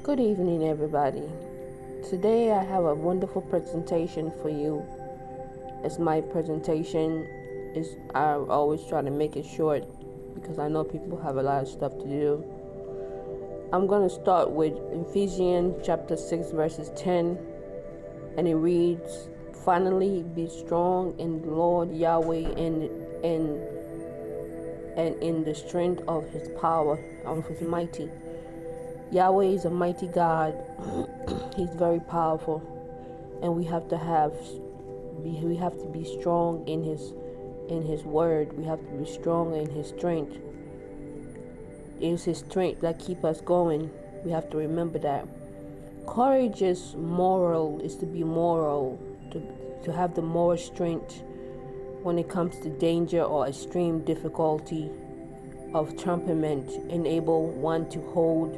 Good evening, everybody. Today I have a wonderful presentation for you. As my presentation is, I always try to make it short because I know people have a lot of stuff to do. I'm going to start with Ephesians chapter 6 verses 10, and it reads, "Finally be strong in the Lord Yahweh and in the strength of his power, of his mighty." Yahweh is a mighty God. He's very powerful, and we have to be strong in his word. We have to be strong in his strength. It's his strength that keep us going. We have to remember that. Courage is moral, is to be moral, to have the moral strength when it comes to danger or extreme difficulty of temperament, enable one to hold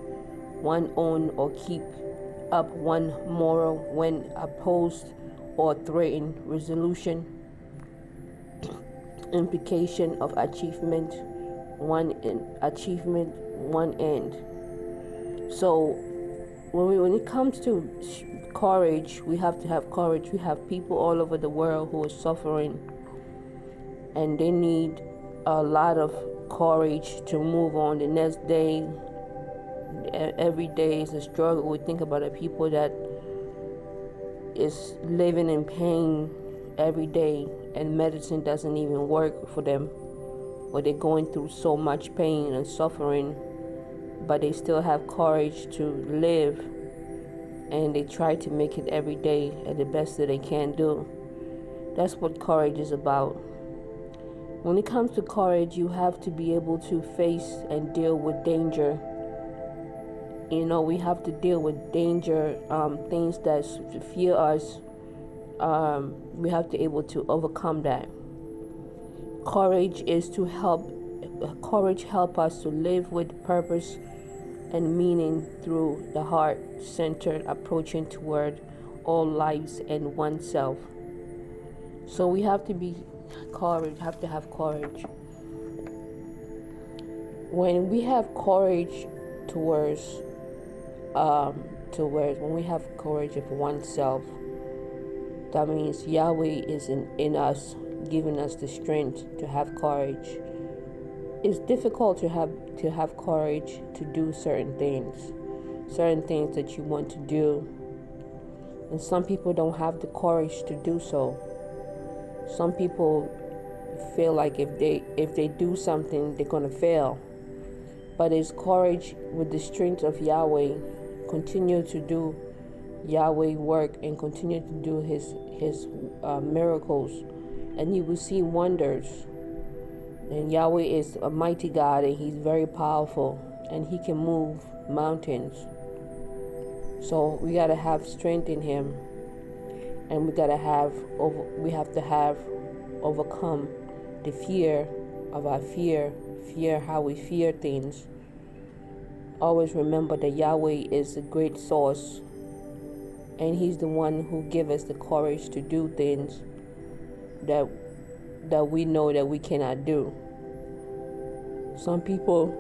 one own or keep up one moral when opposed or threatened, resolution, implication of achievement, one end. So when it comes to courage, we have to have courage. We have people all over the world who are suffering, and they need a lot of courage to move on the next day. Every day is a struggle. We think about the people that is living in pain every day, and medicine doesn't even work for them, or they're going through so much pain and suffering, but they still have courage to live, and they try to make it every day at the best that they can do. That's what courage is about. When it comes to courage, you have to be able to face and deal with danger. We have to deal with danger, things that fear us. We have to be able to overcome that. Courage help us to live with purpose and meaning through the heart-centered approaching toward all lives and oneself. So we have to have courage. When we have courage when we have courage of oneself, that means Yahweh is in us, giving us the strength to have courage. It's difficult to have courage to do certain things that you want to do, and some people don't have the courage to do so. Some people feel like if they do something, they're gonna fail. But it's courage with the strength of Yahweh. Continue to do Yahweh work and continue to do his miracles, and you will see wonders. And Yahweh is a mighty God, and he's very powerful, and he can move mountains. So we gotta have strength in him, and we have to have overcome the fear of our fear, how we fear things. Always remember that Yahweh is a great source, and he's the one who gives us the courage to do things that we know that we cannot do. Some people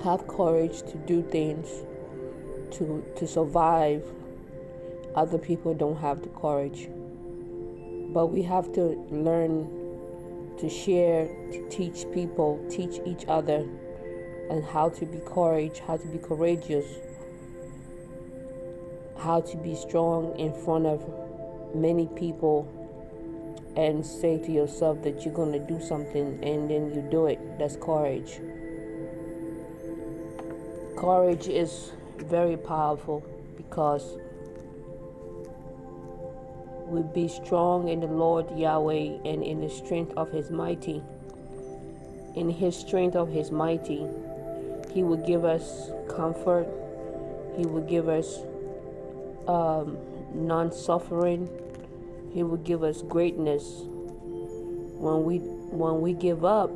have courage to do things to survive. Other people don't have the courage. But we have to learn to share, to teach each other, and how to be courageous, how to be strong in front of many people, and say to yourself that you're going to do something and then you do it. That's courage. Courage is very powerful because we be strong in the Lord Yahweh and in the strength of his mighty. In his strength of his mighty, he will give us comfort. He will give us non-suffering. He will give us greatness. When we give up,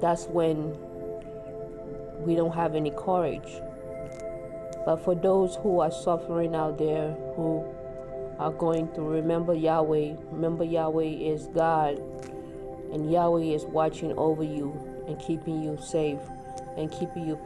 that's when we don't have any courage. But for those who are suffering out there, who are going through, remember Yahweh. Remember Yahweh is God, and Yahweh is watching over you and keeping you safe and keeping you